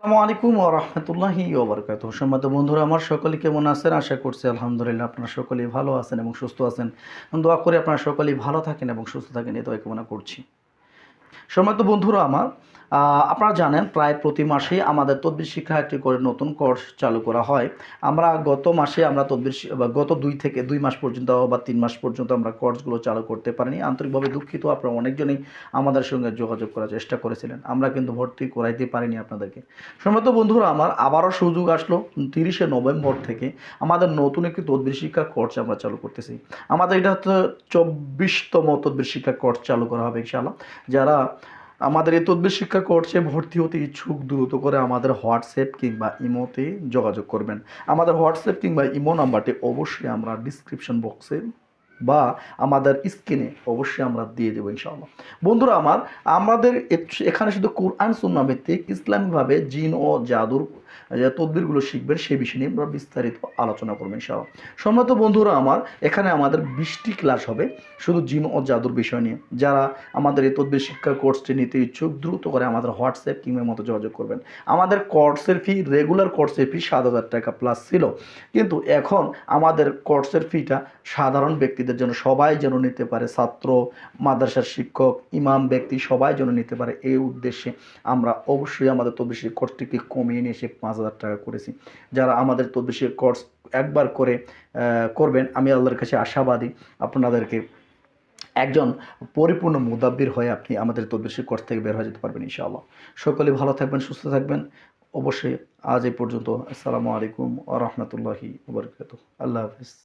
আসসালামু আলাইকুম ওয়া রাহমাতুল্লাহি ওয়া বারাকাতুহু। সম্মানিত বন্ধুরা আমার সকলে কেমন আছেন? আশা করছি আলহামদুলিল্লাহ আপনারা সকলেই ভালো আছেন এবং সুস্থ আছেন। দোয়া করি আপনারা সকলেই ভালো থাকেন এবং সুস্থ থাকেন এই দোয়া কামনা করছি। সম্মানিত বন্ধুরা আমার আপনারা জানেন প্রায় প্রতি মাসেই আমাদের তদবির শিক্ষা একটি করে নতুন কোর্স চালু করা হয়। আমরা গত মাসে আমরা বা গত ২ মাস পর্যন্ত বা ৩ মাস পর্যন্ত আমরা কোর্সগুলো চালু করতে পারিনি। আন্তরিকভাবে দুঃখিত। আপনারা অনেকজনই আমাদের সঙ্গে যোগাযোগ করার চেষ্টা করেছিলেন। আমরা কিন্তু ভর্তি করাইতে পারিনি আপনাদেরকে। সম্মানিত বন্ধুরা আমার আবারও সুযোগ আসলো ৩০শে নভেম্বর থেকে আমাদের নতুন একটি তদবির শিক্ষা কোর্স আমরা চালু করতেছি। আমাদের এটা হচ্ছে ২৪তম তদবির শিক্ষা কোর্স চালু করা হবে ইনশাআল্লাহ। যারা আমাদের এই তদবির শিক্ষা কোর্সে ভর্তি হতে ইচ্ছুক দ্রুত করে আমাদের হোয়াটসঅ্যাপ কিংবা ইমোতে যোগাযোগ করবেন। আমাদের হোয়াটসঅ্যাপ কিংবা ইমো নাম্বারটি অবশ্যই আমরা ডিসক্রিপশন বক্সে বা আমাদের স্ক্রিনে অবশ্যই আমরা দিয়ে দেবো ইনশাআল্লাহ। বন্ধুরা আমার আমাদের এখানে শুধু কোরআন সুন্নাহ ভিত্তিক ইসলামিকভাবে জিন ও জাদুর যে তদবিরগুলো শিখবেন সেই বিষয় নিয়ে আমরা বিস্তারিত আলোচনা করবো ইনশাআল্লাহ। সম্মানিত বন্ধুরা আমার এখানে আমাদের ২০টি ক্লাস হবে শুধু জিন ও জাদুর বিষয় নিয়ে। যারা আমাদের এই তদবির শিক্ষা কোর্সটি নিতে ইচ্ছুক দ্রুত করে আমাদের হোয়াটসঅ্যাপ কিংবা মতো যোগাযোগ করবেন। আমাদের কোর্সের ফি রেগুলার কোর্সের ফি ৭,০০০ টাকা প্লাস ছিল, কিন্তু এখন আমাদের কোর্সের ফিটা সাধারণ ব্যক্তিদের জন্য সবাই যেন নিতে পারে, ছাত্র, মাদ্রাসার শিক্ষক, ইমাম ব্যক্তি সবাই যেন নিতে পারে এই উদ্দেশ্যে আমরা অবশ্যই আমাদের তদবির শিক্ষা কোর্সটিকে কমিয়ে নিয়ে এসে ৫,০০০ টাকা করেছি। যারা আমাদের তদবির শিক্ষা কোর্স একবার করে করবেন আমি আল্লাহর কাছে আশাবাদী আপনাদেরকে একজন পরিপূর্ণ মুদাব্বির হয়ে আপনি আমাদের তদবির কোর্স থেকে বের হয়ে যেতে পারবেন ইনশাআল্লাহ। সকলে ভালো থাকবেন, সুস্থ থাকবেন। অবশ্যই আজ এই পর্যন্ত। আসসালামু আলাইকুম ওয়া রাহমাতুল্লাহি ওয়া বারাকাতুহু। আল্লাহ হাফেজ।